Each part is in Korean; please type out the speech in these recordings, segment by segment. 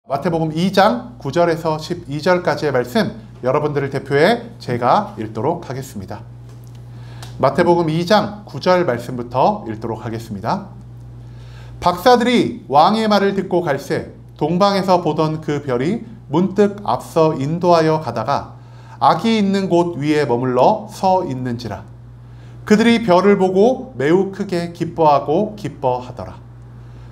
마태복음 2장 9절에서 12절까지의 말씀 여러분들을 대표해 제가 읽도록 하겠습니다. 마태복음 2장 9절 말씀부터 읽도록 하겠습니다. 박사들이 왕의 말을 듣고 갈새 동방에서 보던 그 별이 문득 앞서 인도하여 가다가 악이 있는 곳 위에 머물러 서 있는지라. 그들이 별을 보고 매우 크게 기뻐하고 기뻐하더라.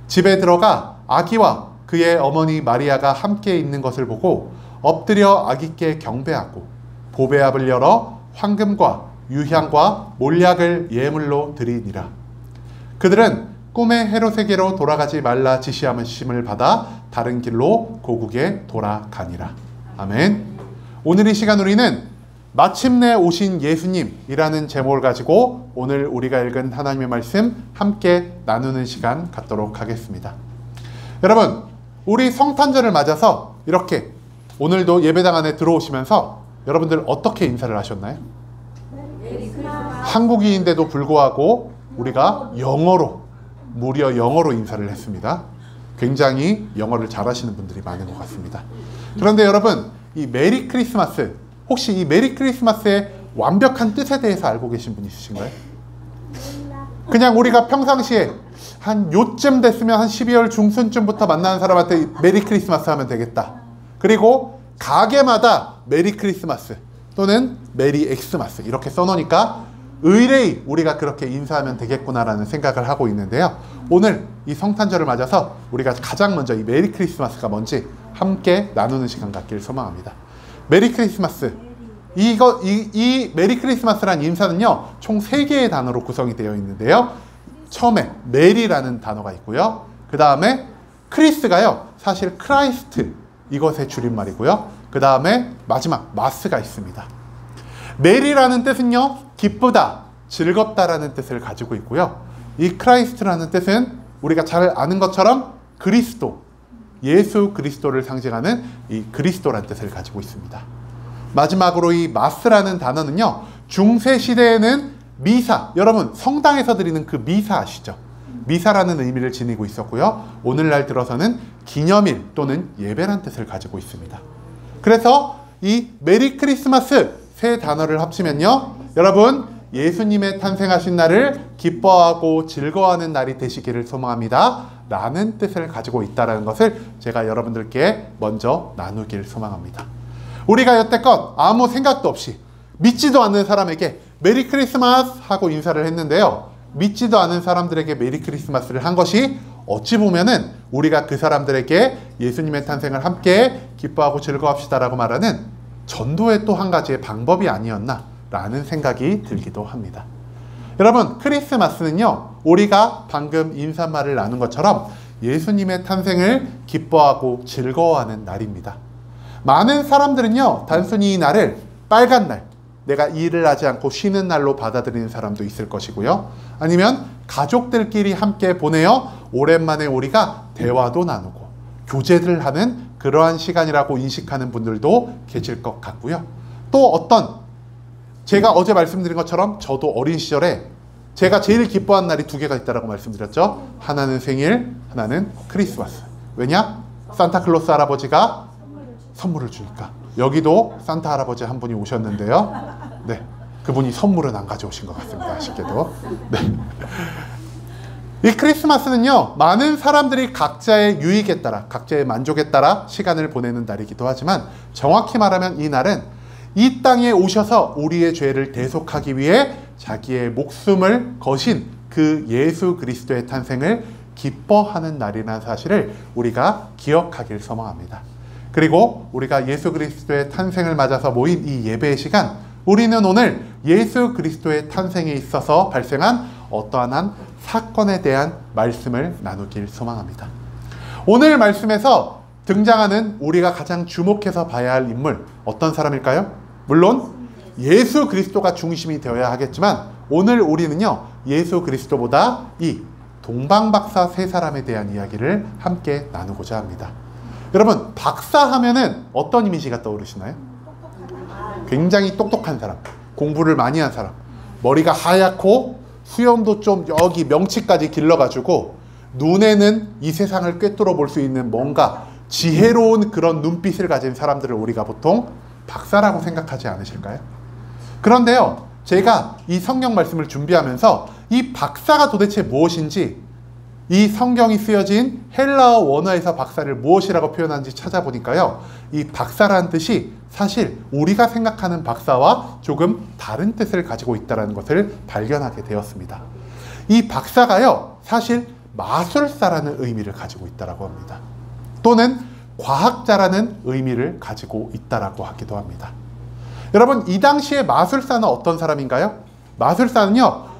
집에 들어가 아기와 그의 어머니 마리아가 함께 있는 것을 보고 엎드려 아기께 경배하고 보배압을 열어 황금과 유향과 몰약을 예물로 드리니라. 그들은 꿈에 헤롯에게로 돌아가지 말라 지시함을 받아 다른 길로 고국에 돌아가니라. 아멘. 오늘 이 시간 우리는 마침내 오신 예수님이라는 제목을 가지고 오늘 우리가 읽은 하나님의 말씀 함께 나누는 시간 갖도록 하겠습니다. 여러분, 우리 성탄절을 맞아서 이렇게 오늘도 예배당 안에 들어오시면서 여러분들 어떻게 인사를 하셨나요? 한국인인데도 불구하고 우리가 무려 영어로 인사를 했습니다. 굉장히 영어를 잘하시는 분들이 많은 것 같습니다. 그런데 여러분, 이 메리 크리스마스, 혹시 이 메리 크리스마스의 완벽한 뜻에 대해서 알고 계신 분 있으신가요? 그냥 우리가 평상시에 한 요쯤 됐으면 한 12월 중순쯤부터 만나는 사람한테 메리 크리스마스 하면 되겠다. 그리고 가게마다 메리 크리스마스 또는 메리 엑스마스 이렇게 써놓으니까 의뢰이 우리가 그렇게 인사하면 되겠구나라는 생각을 하고 있는데요. 오늘 이 성탄절을 맞아서 우리가 가장 먼저 이 메리 크리스마스가 뭔지 함께 나누는 시간 갖기를 소망합니다. 메리 크리스마스. 이 메리 크리스마스란 인사는요, 총 3개의 단어로 구성이 되어 있는데요. 처음에 메리라는 단어가 있고요. 그 다음에 크리스가요, 사실 크라이스트 이것의 줄임말이고요. 그 다음에 마지막 마스가 있습니다. 메리라는 뜻은요, 기쁘다, 즐겁다라는 뜻을 가지고 있고요. 이 크라이스트라는 뜻은 우리가 잘 아는 것처럼 그리스도, 예수 그리스도를 상징하는 이 그리스도라는 뜻을 가지고 있습니다. 마지막으로 이 마스라는 단어는요, 중세 시대에는 미사, 여러분 성당에서 드리는 그 미사 아시죠? 미사라는 의미를 지니고 있었고요. 오늘날 들어서는 기념일 또는 예배란 뜻을 가지고 있습니다. 그래서 이 메리 크리스마스 세 단어를 합치면요, 여러분 예수님의 탄생하신 날을 기뻐하고 즐거워하는 날이 되시기를 소망합니다 라는 뜻을 가지고 있다는 것을 제가 여러분들께 먼저 나누길 소망합니다. 우리가 여태껏 아무 생각도 없이 믿지도 않는 사람에게 메리 크리스마스 하고 인사를 했는데요, 믿지도 않은 사람들에게 메리 크리스마스를 한 것이 어찌 보면은 우리가 그 사람들에게 예수님의 탄생을 함께 기뻐하고 즐거워합시다 라고 말하는 전도의 또 한 가지의 방법이 아니었나 라는 생각이 들기도 합니다. 여러분, 크리스마스는요, 우리가 방금 인사말을 나눈 것처럼 예수님의 탄생을 기뻐하고 즐거워하는 날입니다. 많은 사람들은요, 단순히 이 날을 빨간 날, 내가 일을 하지 않고 쉬는 날로 받아들이는 사람도 있을 것이고요. 아니면 가족들끼리 함께 보내어 오랜만에 우리가 대화도 나누고 교제를 하는 그러한 시간이라고 인식하는 분들도 계실 것 같고요. 또 제가 어제 말씀드린 것처럼 저도 어린 시절에 제가 제일 기뻐하는 날이 2개가 있다고 말씀드렸죠. 하나는 생일, 하나는 크리스마스. 왜냐? 산타클로스 할아버지가 선물을 주니까. 여기도 산타 할아버지 한 분이 오셨는데요. 네, 그분이 선물은 안 가져오신 것 같습니다. 아쉽게도. 네. 이 크리스마스는요, 많은 사람들이 각자의 유익에 따라, 각자의 만족에 따라 시간을 보내는 날이기도 하지만 정확히 말하면 이 날은 이 땅에 오셔서 우리의 죄를 대속하기 위해 자기의 목숨을 거신 그 예수 그리스도의 탄생을 기뻐하는 날이라는 사실을 우리가 기억하길 소망합니다. 그리고 우리가 예수 그리스도의 탄생을 맞아서 모인 이 예배의 시간, 우리는 오늘 예수 그리스도의 탄생에 있어서 발생한 어떠한 사건에 대한 말씀을 나누길 소망합니다. 오늘 말씀에서 등장하는 우리가 가장 주목해서 봐야 할 인물, 어떤 사람일까요? 물론 예수 그리스도가 중심이 되어야 하겠지만 오늘 우리는요, 예수 그리스도보다 이 동방박사 세 사람에 대한 이야기를 함께 나누고자 합니다. 여러분, 박사 하면은 어떤 이미지가 떠오르시나요? 굉장히 똑똑한 사람, 공부를 많이 한 사람, 머리가 하얗고 수염도 좀 여기 명치까지 길러가지고 눈에는 이 세상을 꿰뚫어 볼 수 있는 뭔가 지혜로운 그런 눈빛을 가진 사람들을 우리가 보통 박사라고 생각하지 않으실까요? 그런데요, 제가 이 성경 말씀을 준비하면서 이 박사가 도대체 무엇인지, 이 성경이 쓰여진 헬라어 원어에서 박사를 무엇이라고 표현하는지 찾아보니까요, 이 박사라는 뜻이 사실 우리가 생각하는 박사와 조금 다른 뜻을 가지고 있다는 것을 발견하게 되었습니다. 이 박사가요, 사실 마술사라는 의미를 가지고 있다고 합니다. 또는 과학자라는 의미를 가지고 있다라고 하기도 합니다. 여러분, 이 당시에 마술사는 어떤 사람인가요? 마술사는요,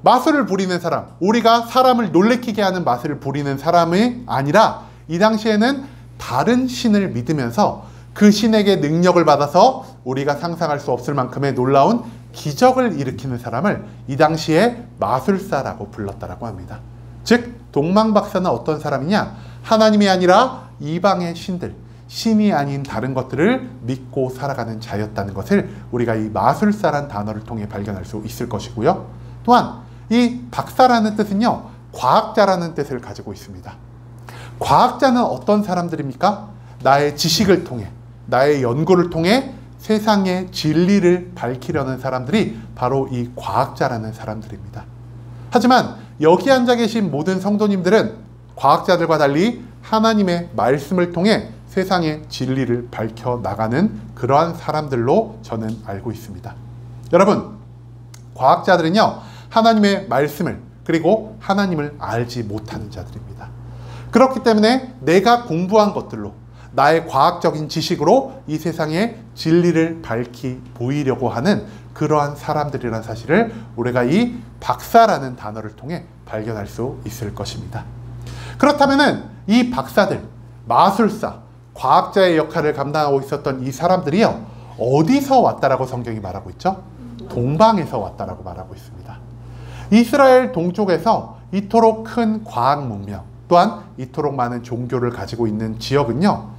마술을 부리는 사람, 우리가 사람을 놀래키게 하는 마술을 부리는 사람이 아니라 이 당시에는 다른 신을 믿으면서 그 신에게 능력을 받아서 우리가 상상할 수 없을 만큼의 놀라운 기적을 일으키는 사람을 이 당시에 마술사라고 불렀다라고 합니다. 즉, 동방박사는 어떤 사람이냐? 하나님이 아니라 이방의 신들, 신이 아닌 다른 것들을 믿고 살아가는 자였다는 것을 우리가 이 마술사란 단어를 통해 발견할 수 있을 것이고요. 또한 이 박사라는 뜻은요, 과학자라는 뜻을 가지고 있습니다. 과학자는 어떤 사람들입니까? 나의 지식을 통해, 나의 연구를 통해 세상의 진리를 밝히려는 사람들이 바로 이 과학자라는 사람들입니다. 하지만 여기 앉아 계신 모든 성도님들은 과학자들과 달리 하나님의 말씀을 통해 세상의 진리를 밝혀나가는 그러한 사람들로 저는 알고 있습니다. 여러분, 과학자들은요, 하나님의 말씀을, 그리고 하나님을 알지 못하는 자들입니다. 그렇기 때문에 내가 공부한 것들로, 나의 과학적인 지식으로 이 세상의 진리를 밝히 보이려고 하는 그러한 사람들이라는 사실을 우리가 이 박사라는 단어를 통해 발견할 수 있을 것입니다. 그렇다면은 이 박사들, 마술사, 과학자의 역할을 감당하고 있었던 이 사람들이요, 어디서 왔다라고 성경이 말하고 있죠? 동방에서 왔다라고 말하고 있습니다. 이스라엘 동쪽에서 이토록 큰 과학 문명, 또한 이토록 많은 종교를 가지고 있는 지역은요,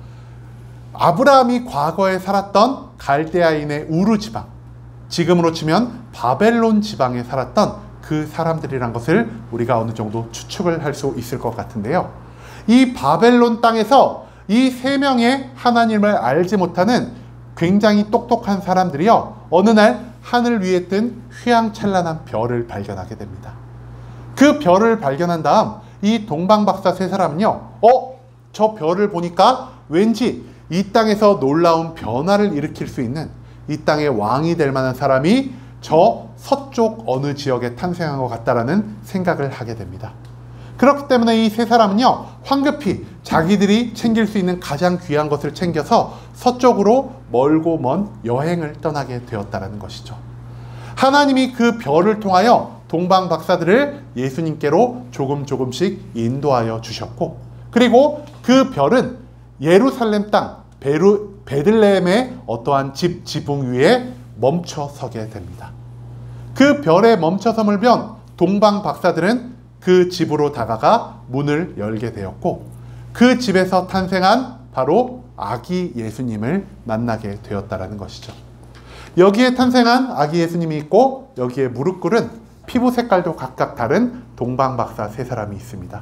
아브라함이 과거에 살았던 갈대아인의 우르 지방, 지금으로 치면 바벨론 지방에 살았던 그 사람들이란 것을 우리가 어느 정도 추측을 할 수 있을 것 같은데요. 이 바벨론 땅에서 이 세 명의 하나님을 알지 못하는 굉장히 똑똑한 사람들이요, 어느 날 하늘 위에 뜬 휘황찬란한 별을 발견하게 됩니다. 그 별을 발견한 다음 이 동방박사 세 사람은요, 저 별을 보니까 왠지 이 땅에서 놀라운 변화를 일으킬 수 있는, 이 땅의 왕이 될 만한 사람이 저 서쪽 어느 지역에 탄생한 것 같다라는 생각을 하게 됩니다. 그렇기 때문에 이 세 사람은요, 황급히 자기들이 챙길 수 있는 가장 귀한 것을 챙겨서 서쪽으로 멀고 먼 여행을 떠나게 되었다는 것이죠. 하나님이 그 별을 통하여 동방 박사들을 예수님께로 조금씩 인도하여 주셨고, 그리고 그 별은 예루살렘 땅 베들레헴의 어떠한 집 지붕 위에 멈춰 서게 됩니다. 그 별에 멈춰섬을 본 동방 박사들은 그 집으로 다가가 문을 열게 되었고, 그 집에서 탄생한 바로 아기 예수님을 만나게 되었다는 것이죠. 여기에 탄생한 아기 예수님이 있고, 여기에 무릎 꿇은 피부 색깔도 각각 다른 동방 박사 세 사람이 있습니다.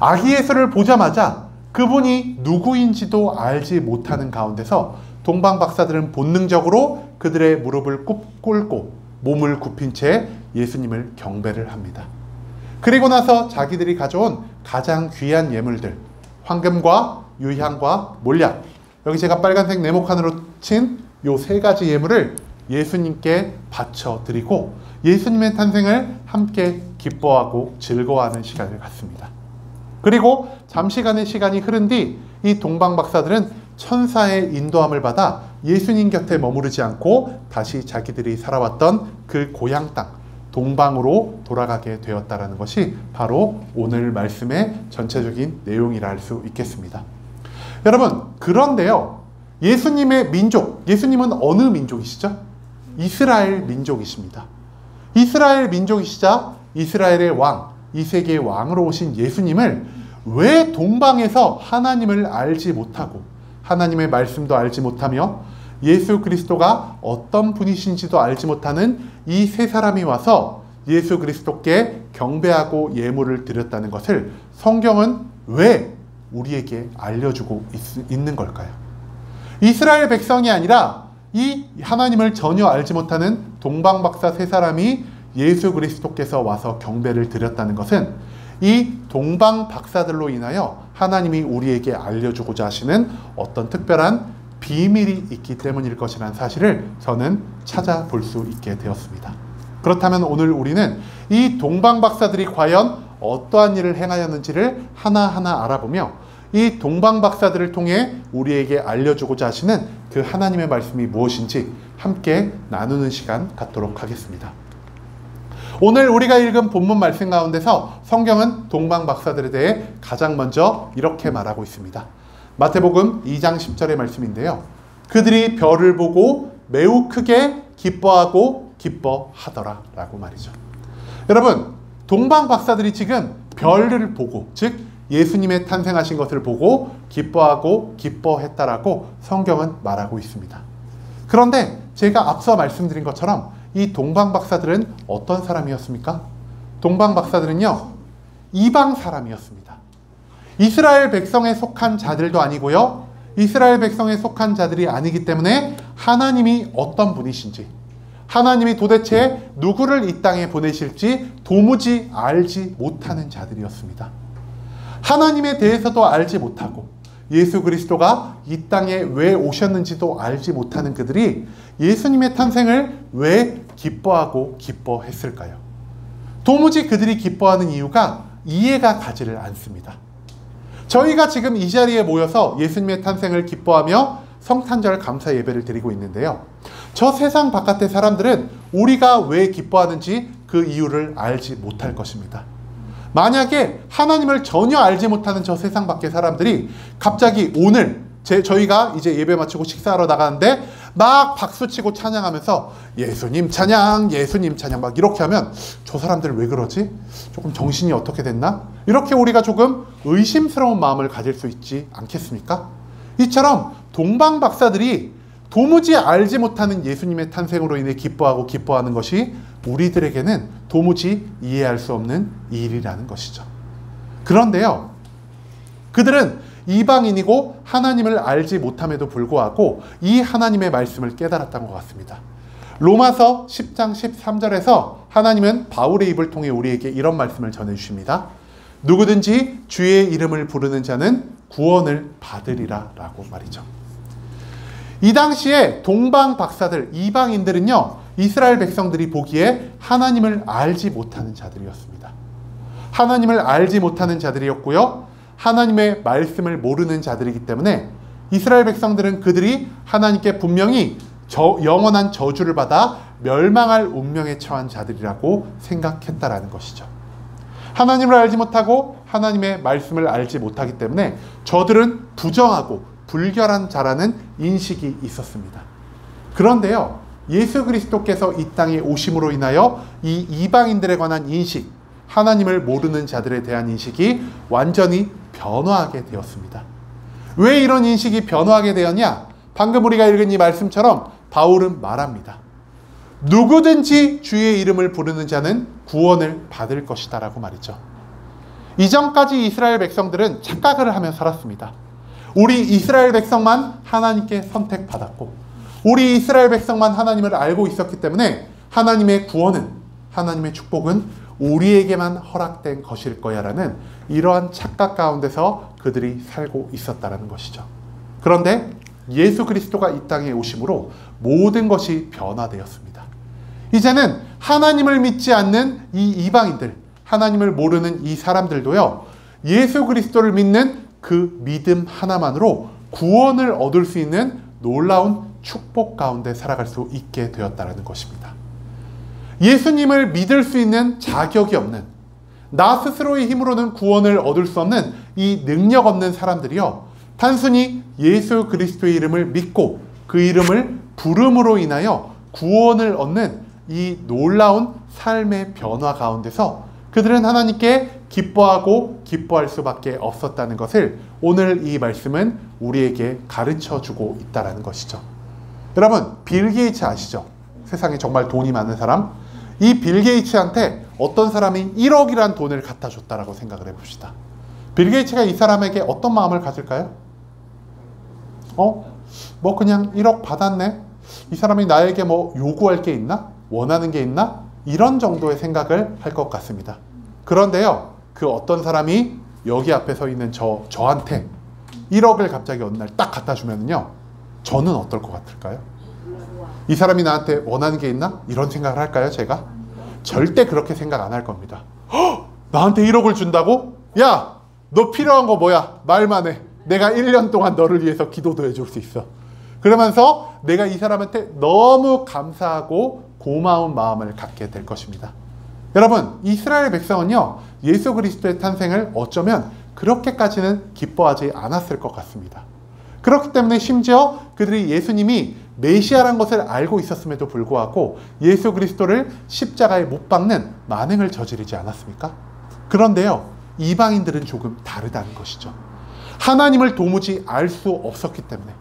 아기 예수를 보자마자 그분이 누구인지도 알지 못하는 가운데서 동방 박사들은 본능적으로 그들의 무릎을 꿇고 몸을 굽힌 채 예수님을 경배를 합니다. 그리고 나서 자기들이 가져온 가장 귀한 예물들, 황금과 유향과 몰약, 여기 제가 빨간색 네모칸으로 친 요 세 가지 예물을 예수님께 바쳐드리고 예수님의 탄생을 함께 기뻐하고 즐거워하는 시간을 갖습니다. 그리고 잠시간의 시간이 흐른 뒤 이 동방 박사들은 천사의 인도함을 받아 예수님 곁에 머무르지 않고 다시 자기들이 살아왔던 그 고향 땅 동방으로 돌아가게 되었다는 것이 바로 오늘 말씀의 전체적인 내용이라 할 수 있겠습니다. 여러분, 그런데요, 예수님의 민족, 예수님은 어느 민족이시죠? 이스라엘 민족이십니다. 이스라엘 민족이시자 이스라엘의 왕, 이 세계의 왕으로 오신 예수님을 왜 동방에서 하나님을 알지 못하고 하나님의 말씀도 알지 못하며 예수 그리스도가 어떤 분이신지도 알지 못하는 이 세 사람이 와서 예수 그리스도께 경배하고 예물을 드렸다는 것을 성경은 왜 우리에게 알려주고 있는 걸까요? 이스라엘 백성이 아니라 이 하나님을 전혀 알지 못하는 동방박사 세 사람이 예수 그리스도께서 와서 경배를 드렸다는 것은 이 동방박사들로 인하여 하나님이 우리에게 알려주고자 하시는 어떤 특별한 비밀이 있기 때문일 것이라는 사실을 저는 찾아볼 수 있게 되었습니다. 그렇다면 오늘 우리는 이 동방박사들이 과연 어떠한 일을 행하였는지를 하나하나 알아보며 이 동방박사들을 통해 우리에게 알려주고자 하시는 그 하나님의 말씀이 무엇인지 함께 나누는 시간 갖도록 하겠습니다. 오늘 우리가 읽은 본문 말씀 가운데서 성경은 동방박사들에 대해 가장 먼저 이렇게 말하고 있습니다. 마태복음 2장 10절의 말씀인데요. 그들이 별을 보고 매우 크게 기뻐하고 기뻐하더라 라고 말이죠. 여러분, 동방박사들이 지금 별을 보고, 즉 예수님의 탄생하신 것을 보고 기뻐하고 기뻐했다라고 성경은 말하고 있습니다. 그런데 제가 앞서 말씀드린 것처럼 이 동방박사들은 어떤 사람이었습니까? 동방박사들은요, 이방 사람이었습니다. 이스라엘 백성에 속한 자들도 아니고요, 이스라엘 백성에 속한 자들이 아니기 때문에 하나님이 어떤 분이신지, 하나님이 도대체 누구를 이 땅에 보내실지 도무지 알지 못하는 자들이었습니다. 하나님에 대해서도 알지 못하고 예수 그리스도가 이 땅에 왜 오셨는지도 알지 못하는 그들이 예수님의 탄생을 왜 기뻐하고 기뻐했을까요? 도무지 그들이 기뻐하는 이유가 이해가 가지를 않습니다. 저희가 지금 이 자리에 모여서 예수님의 탄생을 기뻐하며 성탄절 감사 예배를 드리고 있는데요. 저 세상 바깥의 사람들은 우리가 왜 기뻐하는지 그 이유를 알지 못할 것입니다. 만약에 하나님을 전혀 알지 못하는 저 세상 밖의 사람들이 갑자기 오늘 저희가 이제 예배 마치고 식사하러 나가는데 막 박수치고 찬양하면서 예수님 찬양 막 이렇게 하면 저 사람들 왜 그러지? 조금 정신이 어떻게 됐나? 이렇게 우리가 조금 의심스러운 마음을 가질 수 있지 않겠습니까? 이처럼 동방박사들이 도무지 알지 못하는 예수님의 탄생으로 인해 기뻐하고 기뻐하는 것이 우리들에게는 도무지 이해할 수 없는 일이라는 것이죠. 그런데요, 그들은 이방인이고 하나님을 알지 못함에도 불구하고 이 하나님의 말씀을 깨달았던 것 같습니다. 로마서 10장 13절에서 하나님은 바울의 입을 통해 우리에게 이런 말씀을 전해주십니다. 누구든지 주의 이름을 부르는 자는 구원을 받으리라 라고 말이죠. 이 당시에 동방 박사들, 이방인들은요, 이스라엘 백성들이 보기에 하나님을 알지 못하는 자들이었습니다. 하나님을 알지 못하는 자들이었고요, 하나님의 말씀을 모르는 자들이기 때문에 이스라엘 백성들은 그들이 하나님께 분명히 영원한 저주를 받아 멸망할 운명에 처한 자들이라고 생각했다라는 것이죠. 하나님을 알지 못하고 하나님의 말씀을 알지 못하기 때문에 저들은 부정하고 불결한 자라는 인식이 있었습니다. 그런데요, 예수 그리스도께서 이 땅에 오심으로 인하여 이 이방인들에 관한 인식, 하나님을 모르는 자들에 대한 인식이 완전히 변화하게 되었습니다. 왜 이런 인식이 변화하게 되었냐? 방금 우리가 읽은 이 말씀처럼 바울은 말합니다. 누구든지 주의 이름을 부르는 자는 구원을 받을 것이다 라고 말이죠. 이전까지 이스라엘 백성들은 착각을 하며 살았습니다. 우리 이스라엘 백성만 하나님께 선택받았고 우리 이스라엘 백성만 하나님을 알고 있었기 때문에 하나님의 구원은, 하나님의 축복은 우리에게만 허락된 것일 거야 라는 이러한 착각 가운데서 그들이 살고 있었다는 것이죠. 그런데 예수 그리스도가 이 땅에 오심으로 모든 것이 변화되었습니다. 이제는 하나님을 믿지 않는 이 이방인들, 하나님을 모르는 이 사람들도요, 예수 그리스도를 믿는 그 믿음 하나만으로 구원을 얻을 수 있는 놀라운 축복 가운데 살아갈 수 있게 되었다는 것입니다. 예수님을 믿을 수 있는 자격이 없는, 나 스스로의 힘으로는 구원을 얻을 수 없는 이 능력 없는 사람들이요, 단순히 예수 그리스도의 이름을 믿고 그 이름을 부름으로 인하여 구원을 얻는 이 놀라운 삶의 변화 가운데서 그들은 하나님께 기뻐하고 기뻐할 수밖에 없었다는 것을 오늘 이 말씀은 우리에게 가르쳐주고 있다는 것이죠. 여러분, 빌 게이츠 아시죠? 세상에 정말 돈이 많은 사람. 이 빌 게이츠한테 어떤 사람이 1억이란 돈을 갖다 줬다라고 생각을 해봅시다. 빌 게이츠가 이 사람에게 어떤 마음을 가질까요? 뭐 그냥 1억 받았네. 이 사람이 나에게 뭐 요구할 게 있나? 원하는 게 있나? 이런 정도의 생각을 할 것 같습니다. 그런데요, 그 어떤 사람이 여기 앞에 서 있는 저한테 1억을 갑자기 어느 날 딱 갖다 주면요, 저는 어떨 것 같을까요? 이 사람이 나한테 원하는 게 있나? 이런 생각을 할까요, 제가? 절대 그렇게 생각 안 할 겁니다. 나한테 1억을 준다고? 야, 너 필요한 거 뭐야? 말만 해. 내가 1년 동안 너를 위해서 기도도 해줄 수 있어. 그러면서 내가 이 사람한테 너무 감사하고 고마운 마음을 갖게 될 것입니다. 여러분, 이스라엘 백성은요, 예수 그리스도의 탄생을 어쩌면 그렇게까지는 기뻐하지 않았을 것 같습니다. 그렇기 때문에 심지어 그들이 예수님이 메시아란 것을 알고 있었음에도 불구하고 예수 그리스도를 십자가에 못 박는 만행을 저지르지 않았습니까? 그런데요, 이방인들은 조금 다르다는 것이죠. 하나님을 도무지 알 수 없었기 때문에,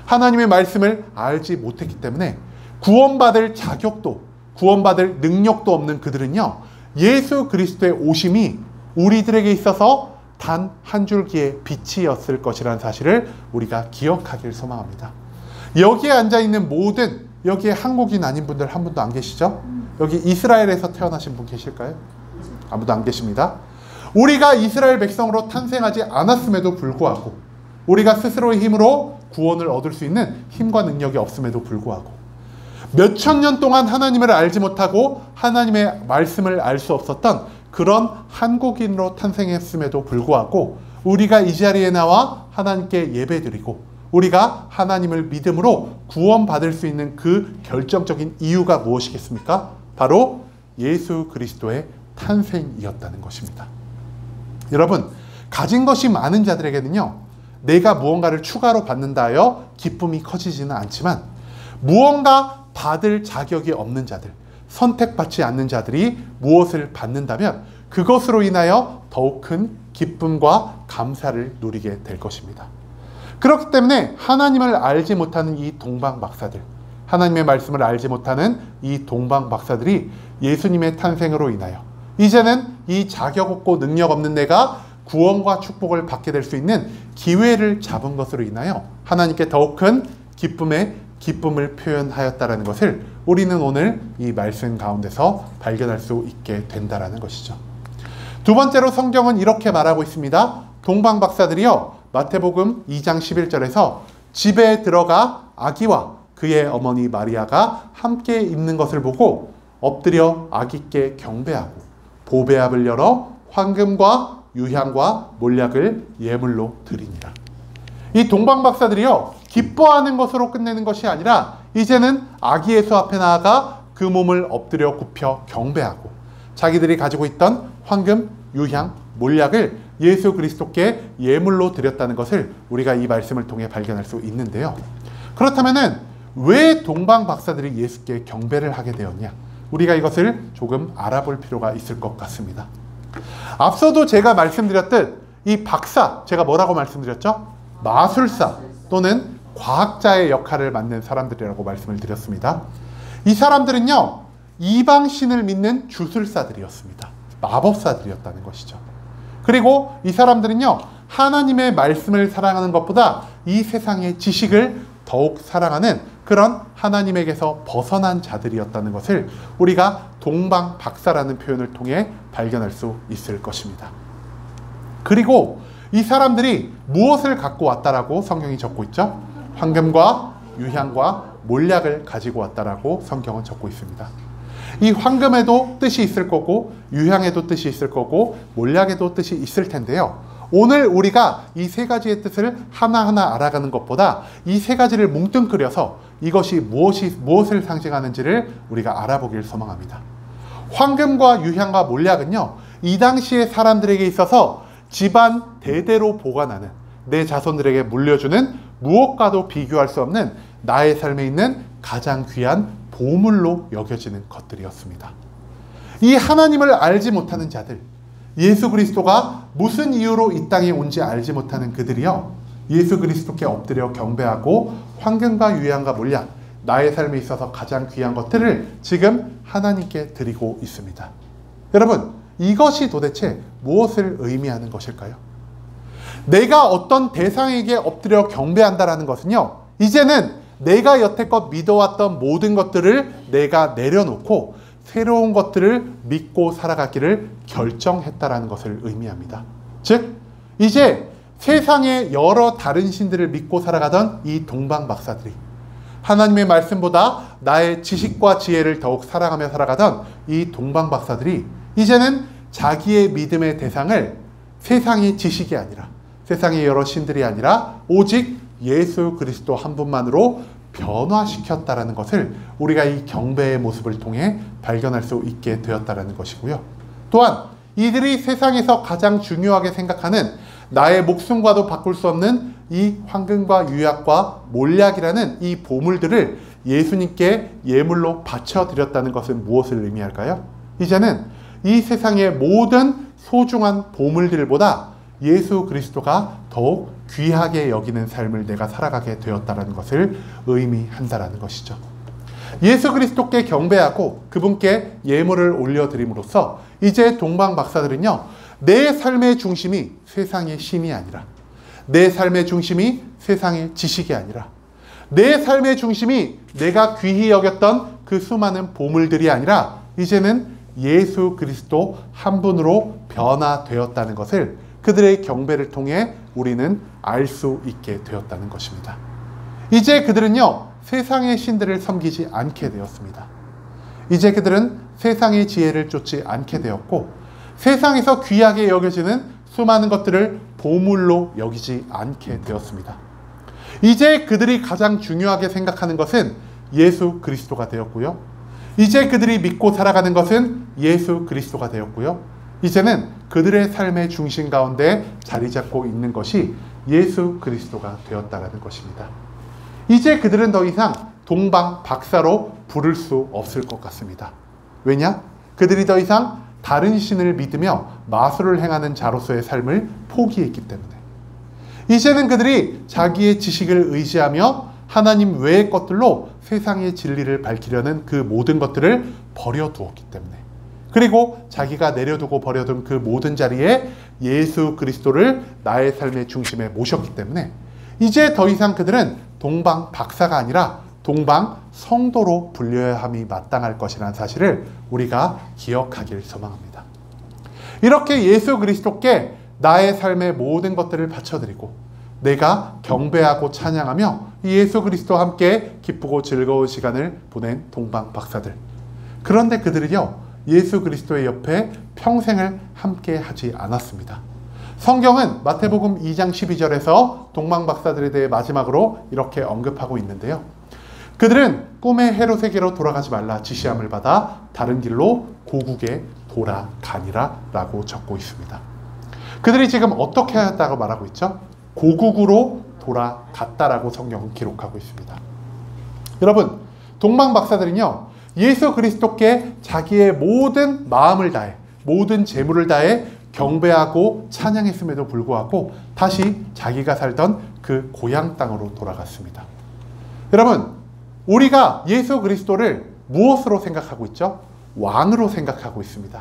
하나님의 말씀을 알지 못했기 때문에 구원받을 자격도, 구원받을 능력도 없는 그들은요, 예수 그리스도의 오심이 우리들에게 있어서 단 한 줄기의 빛이었을 것이라는 사실을 우리가 기억하길 소망합니다. 여기에 앉아있는 모든, 여기에 한국인 아닌 분들 한 분도 안 계시죠? 여기 이스라엘에서 태어나신 분 계실까요? 아무도 안 계십니다. 우리가 이스라엘 백성으로 탄생하지 않았음에도 불구하고, 우리가 스스로의 힘으로 구원을 얻을 수 있는 힘과 능력이 없음에도 불구하고, 몇천 년 동안 하나님을 알지 못하고 하나님의 말씀을 알 수 없었던 그런 한국인으로 탄생했음에도 불구하고 우리가 이 자리에 나와 하나님께 예배드리고 우리가 하나님을 믿음으로 구원받을 수 있는 그 결정적인 이유가 무엇이겠습니까? 바로 예수 그리스도의 탄생이었다는 것입니다. 여러분, 가진 것이 많은 자들에게는요, 내가 무언가를 추가로 받는다 하여 기쁨이 커지지는 않지만, 무언가 받을 자격이 없는 자들, 선택받지 않는 자들이 무엇을 받는다면 그것으로 인하여 더욱 큰 기쁨과 감사를 누리게 될 것입니다. 그렇기 때문에 하나님을 알지 못하는 이 동방박사들, 하나님의 말씀을 알지 못하는 이 동방박사들이 예수님의 탄생으로 인하여 이제는 이 자격 없고 능력 없는 내가 구원과 축복을 받게 될 수 있는 기회를 잡은 것으로 인하여 하나님께 더욱 큰 기쁨을 표현하였다라는 것을 우리는 오늘 이 말씀 가운데서 발견할 수 있게 된다라는 것이죠. 두 번째로 성경은 이렇게 말하고 있습니다. 동방박사들이요, 마태복음 2장 11절에서 집에 들어가 아기와 그의 어머니 마리아가 함께 있는 것을 보고 엎드려 아기께 경배하고 보배압을 열어 황금과 유향과 몰약을 예물로 드리니라. 이 동방박사들이요, 기뻐하는 것으로 끝내는 것이 아니라 이제는 아기 예수 앞에 나아가 그 몸을 엎드려 굽혀 경배하고 자기들이 가지고 있던 황금, 유향, 몰약을 예수 그리스도께 예물로 드렸다는 것을 우리가 이 말씀을 통해 발견할 수 있는데요. 그렇다면은 왜 동방박사들이 예수께 경배를 하게 되었냐? 우리가 이것을 조금 알아볼 필요가 있을 것 같습니다. 앞서도 제가 말씀드렸듯 이 박사, 제가 뭐라고 말씀드렸죠? 마술사 또는 과학자의 역할을 맡는 사람들이라고 말씀을 드렸습니다. 이 사람들은요, 이방신을 믿는 주술사들이었습니다. 마법사들이었다는 것이죠. 그리고 이 사람들은요, 하나님의 말씀을 사랑하는 것보다 이 세상의 지식을 더욱 사랑하는 그런 하나님에게서 벗어난 자들이었다는 것을 우리가 동방박사라는 표현을 통해 발견할 수 있을 것입니다. 그리고 이 사람들이 무엇을 갖고 왔다라고 성경이 적고 있죠? 황금과 유향과 몰약을 가지고 왔다라고 성경은 적고 있습니다. 이 황금에도 뜻이 있을 거고 유향에도 뜻이 있을 거고 몰약에도 뜻이 있을 텐데요. 오늘 우리가 이 세 가지의 뜻을 하나하나 알아가는 것보다 이 세 가지를 뭉뚱그려서 이것이 무엇을 상징하는지를 우리가 알아보길 소망합니다. 황금과 유향과 몰약은요, 이 당시의 사람들에게 있어서 집안 대대로 보관하는, 내 자손들에게 물려주는 무엇과도 비교할 수 없는 나의 삶에 있는 가장 귀한 보물로 여겨지는 것들이었습니다. 이 하나님을 알지 못하는 자들, 예수 그리스도가 무슨 이유로 이 땅에 온지 알지 못하는 그들이요, 예수 그리스도께 엎드려 경배하고 황금과 유향과 몰약, 나의 삶에 있어서 가장 귀한 것들을 지금 하나님께 드리고 있습니다. 여러분, 이것이 도대체 무엇을 의미하는 것일까요? 내가 어떤 대상에게 엎드려 경배한다라는 것은요, 이제는 내가 여태껏 믿어왔던 모든 것들을 내가 내려놓고 새로운 것들을 믿고 살아가기를 결정했다라는 것을 의미합니다. 즉, 이제 세상의 여러 다른 신들을 믿고 살아가던 이 동방 박사들이 하나님의 말씀보다 나의 지식과 지혜를 더욱 사랑하며 살아가던 이 동방 박사들이 이제는 자기의 믿음의 대상을 세상의 지식이 아니라, 세상의 여러 신들이 아니라 오직 예수 그리스도 한 분만으로 변화시켰다라는 것을 우리가 이 경배의 모습을 통해 발견할 수 있게 되었다라는 것이고요. 또한 이들이 세상에서 가장 중요하게 생각하는 나의 목숨과도 바꿀 수 없는 이 황금과 유약과 몰약이라는 이 보물들을 예수님께 예물로 바쳐드렸다는 것은 무엇을 의미할까요? 이제는 이 세상의 모든 소중한 보물들보다 예수 그리스도가 더욱 귀하게 여기는 삶을 내가 살아가게 되었다는 것을 의미한다라는 것이죠. 예수 그리스도께 경배하고 그분께 예물을 올려드림으로써 이제 동방 박사들은요, 내 삶의 중심이 세상의 신이 아니라, 내 삶의 중심이 세상의 지식이 아니라, 내 삶의 중심이 내가 귀히 여겼던 그 수많은 보물들이 아니라 이제는 예수 그리스도 한 분으로 변화되었다는 것을 그들의 경배를 통해 우리는 알 수 있게 되었다는 것입니다. 이제 그들은요, 세상의 신들을 섬기지 않게 되었습니다. 이제 그들은 세상의 지혜를 쫓지 않게 되었고, 세상에서 귀하게 여겨지는 수많은 것들을 보물로 여기지 않게 되었습니다. 이제 그들이 가장 중요하게 생각하는 것은 예수 그리스도가 되었고요. 이제 그들이 믿고 살아가는 것은 예수 그리스도가 되었고요. 이제는 그들의 삶의 중심 가운데 자리 잡고 있는 것이 예수 그리스도가 되었다라는 것입니다. 이제 그들은 더 이상 동방 박사로 부를 수 없을 것 같습니다. 왜냐? 그들이 더 이상 다른 신을 믿으며 마술을 행하는 자로서의 삶을 포기했기 때문에. 이제는 그들이 자기의 지식을 의지하며 하나님 외의 것들로 세상의 진리를 밝히려는 그 모든 것들을 버려두었기 때문에, 그리고 자기가 내려두고 버려둔 그 모든 자리에 예수 그리스도를 나의 삶의 중심에 모셨기 때문에 이제 더 이상 그들은 동방 박사가 아니라 동방 성도로 불려야 함이 마땅할 것이라는 사실을 우리가 기억하길 소망합니다. 이렇게 예수 그리스도께 나의 삶의 모든 것들을 바쳐드리고 내가 경배하고 찬양하며 예수 그리스도와 함께 기쁘고 즐거운 시간을 보낸 동방 박사들. 그런데 그들은요, 예수 그리스도의 옆에 평생을 함께 하지 않았습니다. 성경은 마태복음 2장 12절에서 동방 박사들에 대해 마지막으로 이렇게 언급하고 있는데요. 그들은 꿈의 헤롯에게로 돌아가지 말라 지시함을 받아 다른 길로 고국에 돌아가니라 라고 적고 있습니다. 그들이 지금 어떻게 하였다고 말하고 있죠? 고국으로 돌아갔다라고 성경은 기록하고 있습니다. 여러분, 동방 박사들은요, 예수 그리스도께 자기의 모든 마음을 다해, 모든 재물을 다해 경배하고 찬양했음에도 불구하고 다시 자기가 살던 그 고향 땅으로 돌아갔습니다. 여러분, 우리가 예수 그리스도를 무엇으로 생각하고 있죠? 왕으로 생각하고 있습니다.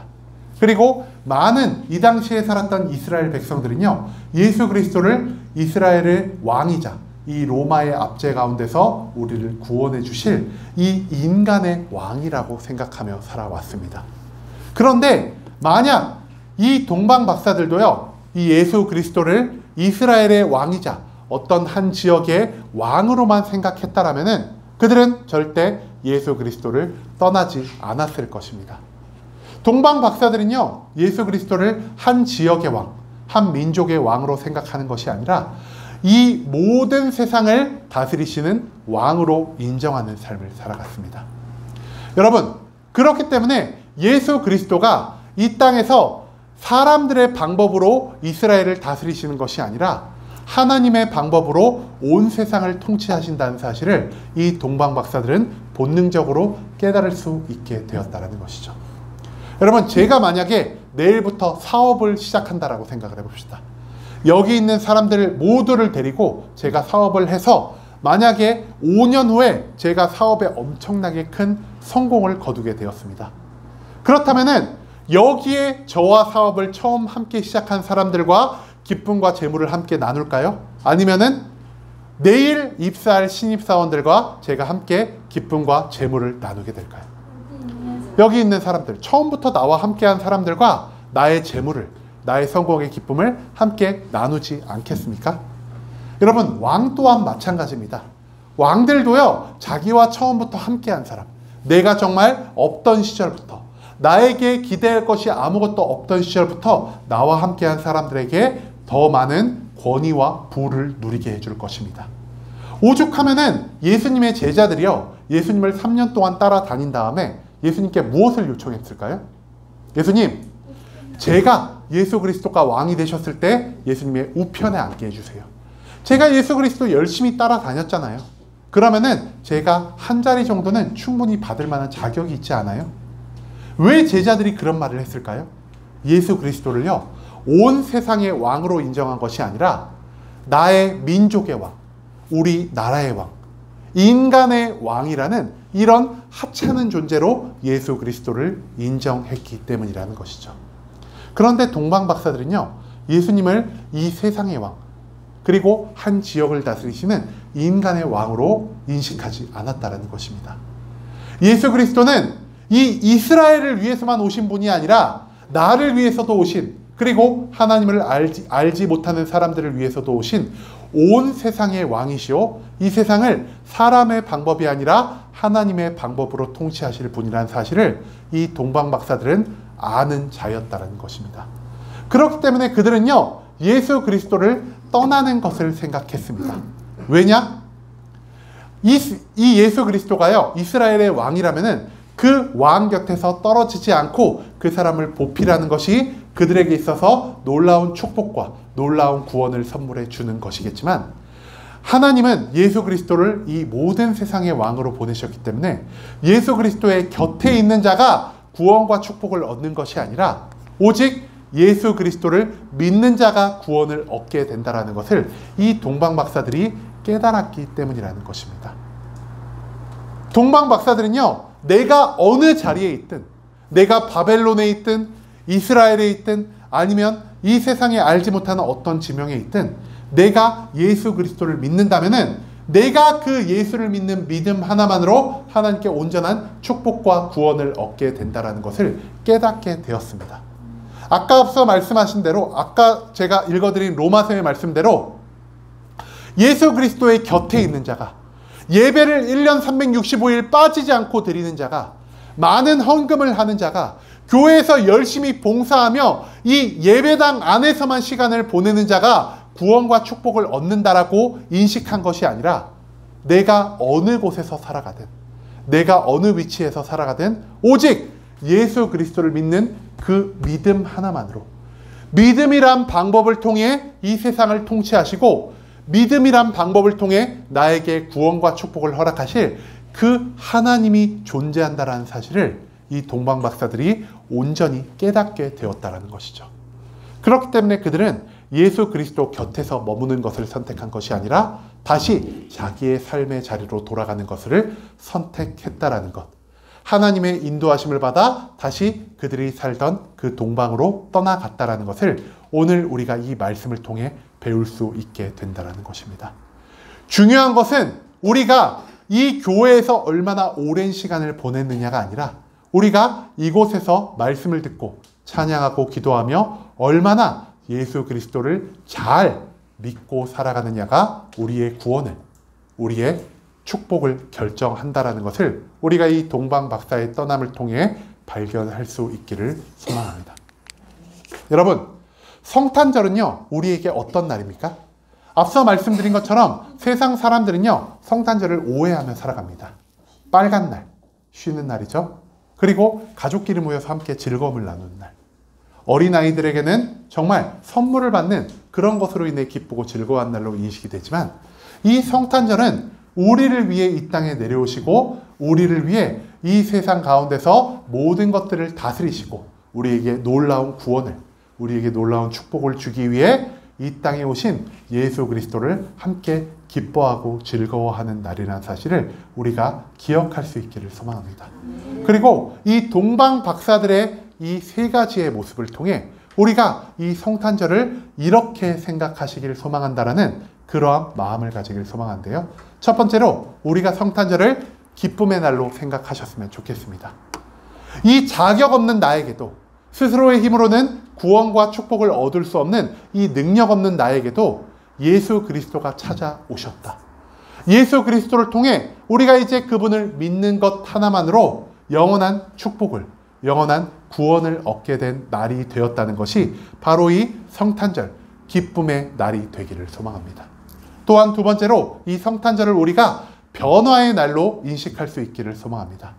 그리고 많은 이 당시에 살았던 이스라엘 백성들은요, 예수 그리스도를 이스라엘의 왕이자 이 로마의 압제 가운데서 우리를 구원해 주실 이 인간의 왕이라고 생각하며 살아왔습니다. 그런데 만약 이 동방 박사들도요, 이 예수 그리스도를 이스라엘의 왕이자 어떤 한 지역의 왕으로만 생각했다라면은 그들은 절대 예수 그리스도를 떠나지 않았을 것입니다. 동방 박사들은요, 예수 그리스도를 한 지역의 왕, 한 민족의 왕으로 생각하는 것이 아니라 이 모든 세상을 다스리시는 왕으로 인정하는 삶을 살아갔습니다. 여러분, 그렇기 때문에 예수 그리스도가 이 땅에서 사람들의 방법으로 이스라엘을 다스리시는 것이 아니라 하나님의 방법으로 온 세상을 통치하신다는 사실을 이 동방 박사들은 본능적으로 깨달을 수 있게 되었다는 것이죠. 여러분, 제가 만약에 내일부터 사업을 시작한다라고 생각을 해봅시다. 여기 있는 사람들 모두를 데리고 제가 사업을 해서 만약에 5년 후에 제가 사업에 엄청나게 큰 성공을 거두게 되었습니다. 그렇다면은 여기에 저와 사업을 처음 함께 시작한 사람들과 기쁨과 재물을 함께 나눌까요? 아니면은 내일 입사할 신입사원들과 제가 함께 기쁨과 재물을 나누게 될까요? 여기 있는 사람들, 처음부터 나와 함께한 사람들과 나의 재물을, 나의 성공의 기쁨을 함께 나누지 않겠습니까? 여러분, 왕 또한 마찬가지입니다. 왕들도요, 자기와 처음부터 함께한 사람, 내가 정말 없던 시절부터, 나에게 기대할 것이 아무것도 없던 시절부터 나와 함께한 사람들에게 더 많은 권위와 부를 누리게 해줄 것입니다. 오죽하면은 예수님의 제자들이요, 예수님을 3년 동안 따라다닌 다음에 예수님께 무엇을 요청했을까요? 예수님, 제가 예수 그리스도가 왕이 되셨을 때 예수님의 우편에 앉게 해주세요. 제가 예수 그리스도 열심히 따라다녔잖아요. 그러면은 제가 한 자리 정도는 충분히 받을 만한 자격이 있지 않아요? 왜 제자들이 그런 말을 했을까요? 예수 그리스도를요, 온 세상의 왕으로 인정한 것이 아니라 나의 민족의 왕, 우리 나라의 왕, 인간의 왕이라는 이런 하찮은 존재로 예수 그리스도를 인정했기 때문이라는 것이죠. 그런데 동방 박사들은요, 예수님을 이 세상의 왕, 그리고 한 지역을 다스리시는 인간의 왕으로 인식하지 않았다는 것입니다. 예수 그리스도는 이 이스라엘을 위해서만 오신 분이 아니라 나를 위해서도 오신, 그리고 하나님을 알지 못하는 사람들을 위해서도 오신 온 세상의 왕이시오, 이 세상을 사람의 방법이 아니라 하나님의 방법으로 통치하실 분이라는 사실을 이 동방 박사들은 아는 자였다는 것입니다. 그렇기 때문에 그들은요, 예수 그리스도를 떠나는 것을 생각했습니다. 왜냐? 이 예수 그리스도가요, 이스라엘의 왕이라면은 그 왕 곁에서 떨어지지 않고 그 사람을 보필하는 것이 그들에게 있어서 놀라운 축복과 놀라운 구원을 선물해 주는 것이겠지만, 하나님은 예수 그리스도를 이 모든 세상의 왕으로 보내셨기 때문에 예수 그리스도의 곁에 있는 자가 구원과 축복을 얻는 것이 아니라 오직 예수 그리스도를 믿는 자가 구원을 얻게 된다는 것을 이 동방 박사들이 깨달았기 때문이라는 것입니다. 동방 박사들은요, 내가 어느 자리에 있든, 내가 바벨론에 있든 이스라엘에 있든 아니면 이 세상에 알지 못하는 어떤 지명에 있든 내가 예수 그리스도를 믿는다면은 내가 그 예수를 믿는 믿음 하나만으로 하나님께 온전한 축복과 구원을 얻게 된다는 것을 깨닫게 되었습니다. 아까 앞서 말씀하신 대로, 아까 제가 읽어드린 로마서의 말씀대로 예수 그리스도의 곁에 있는 자가, 예배를 1년 365일 빠지지 않고 드리는 자가, 많은 헌금을 하는 자가, 교회에서 열심히 봉사하며 이 예배당 안에서만 시간을 보내는 자가 구원과 축복을 얻는다라고 인식한 것이 아니라 내가 어느 곳에서 살아가든, 내가 어느 위치에서 살아가든 오직 예수 그리스도를 믿는 그 믿음 하나만으로, 믿음이란 방법을 통해 이 세상을 통치하시고 믿음이란 방법을 통해 나에게 구원과 축복을 허락하실 그 하나님이 존재한다라는 사실을 이 동방 박사들이 온전히 깨닫게 되었다라는 것이죠. 그렇기 때문에 그들은 예수 그리스도 곁에서 머무는 것을 선택한 것이 아니라 다시 자기의 삶의 자리로 돌아가는 것을 선택했다라는 것. 하나님의 인도하심을 받아 다시 그들이 살던 그 동방으로 떠나갔다라는 것을 오늘 우리가 이 말씀을 통해 배울 수 있게 된다는 것입니다. 중요한 것은 우리가 이 교회에서 얼마나 오랜 시간을 보냈느냐가 아니라 우리가 이곳에서 말씀을 듣고 찬양하고 기도하며 얼마나 예수 그리스도를 잘 믿고 살아가느냐가 우리의 구원을, 우리의 축복을 결정한다라는 것을 우리가 이 동방 박사의 떠남을 통해 발견할 수 있기를 소망합니다. 여러분, 성탄절은요, 우리에게 어떤 날입니까? 앞서 말씀드린 것처럼 세상 사람들은요, 성탄절을 오해하며 살아갑니다. 빨간 날, 쉬는 날이죠. 그리고 가족끼리 모여서 함께 즐거움을 나누는 날. 어린아이들에게는 정말 선물을 받는 그런 것으로 인해 기쁘고 즐거운 날로 인식이 되지만, 이 성탄절은 우리를 위해 이 땅에 내려오시고 우리를 위해 이 세상 가운데서 모든 것들을 다스리시고 우리에게 놀라운 구원을, 우리에게 놀라운 축복을 주기 위해 이 땅에 오신 예수 그리스도를 함께 기뻐하고 즐거워하는 날이라는 사실을 우리가 기억할 수 있기를 소망합니다. 그리고 이 동방 박사들의 이 세 가지의 모습을 통해 우리가 이 성탄절을 이렇게 생각하시길 소망한다라는 그러한 마음을 가지길 소망한데요. 첫 번째로 우리가 성탄절을 기쁨의 날로 생각하셨으면 좋겠습니다. 이 자격 없는 나에게도, 스스로의 힘으로는 구원과 축복을 얻을 수 없는 이 능력 없는 나에게도 예수 그리스도가 찾아오셨다. 예수 그리스도를 통해 우리가 이제 그분을 믿는 것 하나만으로 영원한 축복을, 영원한 구원을 얻게 된 날이 되었다는 것이 바로 이 성탄절, 기쁨의 날이 되기를 소망합니다. 또한 두 번째로 이 성탄절을 우리가 변화의 날로 인식할 수 있기를 소망합니다.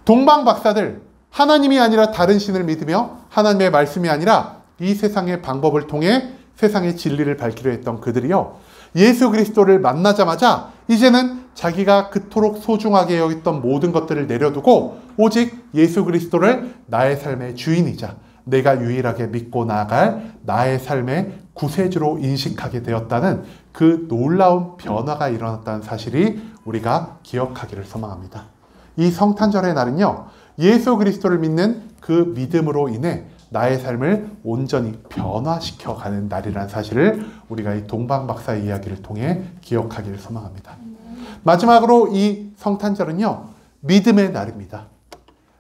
동방 박사들, 하나님이 아니라 다른 신을 믿으며 하나님의 말씀이 아니라 이 세상의 방법을 통해 세상의 진리를 밝히려 했던 그들이요, 예수 그리스도를 만나자마자 이제는 자기가 그토록 소중하게 여겼던 모든 것들을 내려두고 오직 예수 그리스도를 나의 삶의 주인이자 내가 유일하게 믿고 나아갈 나의 삶의 구세주로 인식하게 되었다는 그 놀라운 변화가 일어났다는 사실이 우리가 기억하기를 소망합니다. 이 성탄절의 날은요, 예수 그리스도를 믿는 그 믿음으로 인해 나의 삶을 온전히 변화시켜가는 날이라는 사실을 우리가 이 동방박사의 이야기를 통해 기억하기를 소망합니다. 마지막으로 이 성탄절은요, 믿음의 날입니다.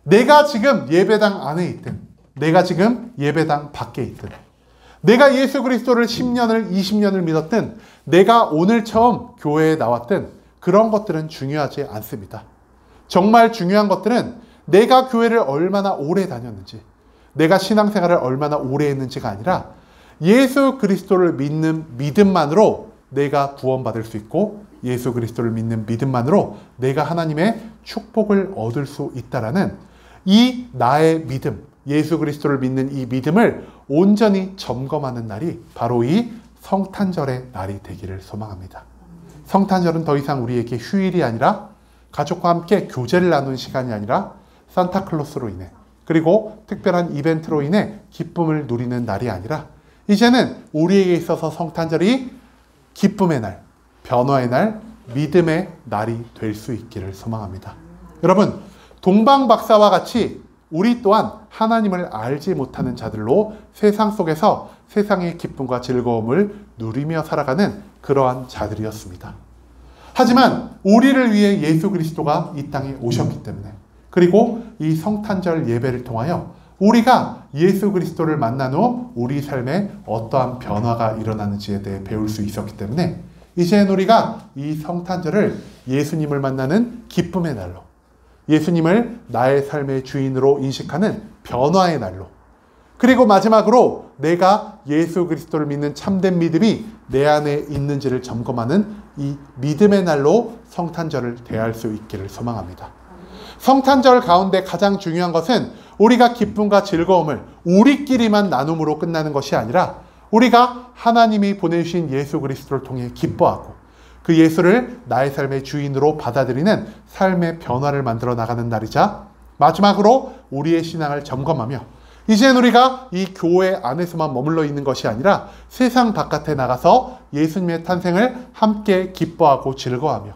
내가 지금 예배당 안에 있든, 내가 지금 예배당 밖에 있든, 내가 예수 그리스도를 10년을 20년을 믿었든, 내가 오늘 처음 교회에 나왔든, 그런 것들은 중요하지 않습니다. 정말 중요한 것들은 내가 교회를 얼마나 오래 다녔는지, 내가 신앙생활을 얼마나 오래 했는지가 아니라 예수 그리스도를 믿는 믿음만으로 내가 구원받을 수 있고, 예수 그리스도를 믿는 믿음만으로 내가 하나님의 축복을 얻을 수 있다라는 이 나의 믿음, 예수 그리스도를 믿는 이 믿음을 온전히 점검하는 날이 바로 이 성탄절의 날이 되기를 소망합니다. 성탄절은 더 이상 우리에게 휴일이 아니라, 가족과 함께 교제를 나누는 시간이 아니라 산타클로스로 인해, 그리고 특별한 이벤트로 인해 기쁨을 누리는 날이 아니라, 이제는 우리에게 있어서 성탄절이 기쁨의 날, 변화의 날, 믿음의 날이 될 수 있기를 소망합니다. 여러분, 동방박사와 같이 우리 또한 하나님을 알지 못하는 자들로 세상 속에서 세상의 기쁨과 즐거움을 누리며 살아가는 그러한 자들이었습니다. 하지만 우리를 위해 예수 그리스도가 이 땅에 오셨기 때문에, 그리고 이 성탄절 예배를 통하여 우리가 예수 그리스도를 만난 후 우리 삶에 어떠한 변화가 일어나는지에 대해 배울 수 있었기 때문에, 이제는 우리가 이 성탄절을 예수님을 만나는 기쁨의 날로, 예수님을 나의 삶의 주인으로 인식하는 변화의 날로, 그리고 마지막으로 내가 예수 그리스도를 믿는 참된 믿음이 내 안에 있는지를 점검하는 이 믿음의 날로 성탄절을 대할 수 있기를 소망합니다. 성탄절 가운데 가장 중요한 것은 우리가 기쁨과 즐거움을 우리끼리만 나눔으로 끝나는 것이 아니라, 우리가 하나님이 보내주신 예수 그리스도를 통해 기뻐하고 그 예수를 나의 삶의 주인으로 받아들이는 삶의 변화를 만들어 나가는 날이자, 마지막으로 우리의 신앙을 점검하며 이제는 우리가 이 교회 안에서만 머물러 있는 것이 아니라 세상 바깥에 나가서 예수님의 탄생을 함께 기뻐하고 즐거워하며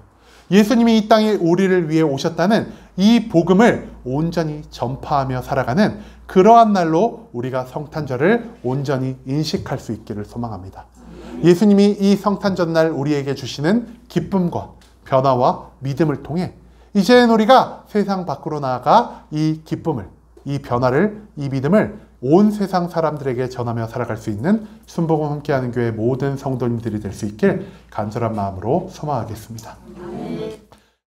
예수님이 이 땅에 우리를 위해 오셨다는 이 복음을 온전히 전파하며 살아가는 그러한 날로 우리가 성탄절을 온전히 인식할 수 있기를 소망합니다. 예수님이 이 성탄절 날 우리에게 주시는 기쁨과 변화와 믿음을 통해 이제는 우리가 세상 밖으로 나아가 이 기쁨을, 이 변화를, 이 믿음을 온 세상 사람들에게 전하며 살아갈 수 있는 순복음 함께하는 교회 모든 성도님들이 될 수 있길 간절한 마음으로 소망하겠습니다.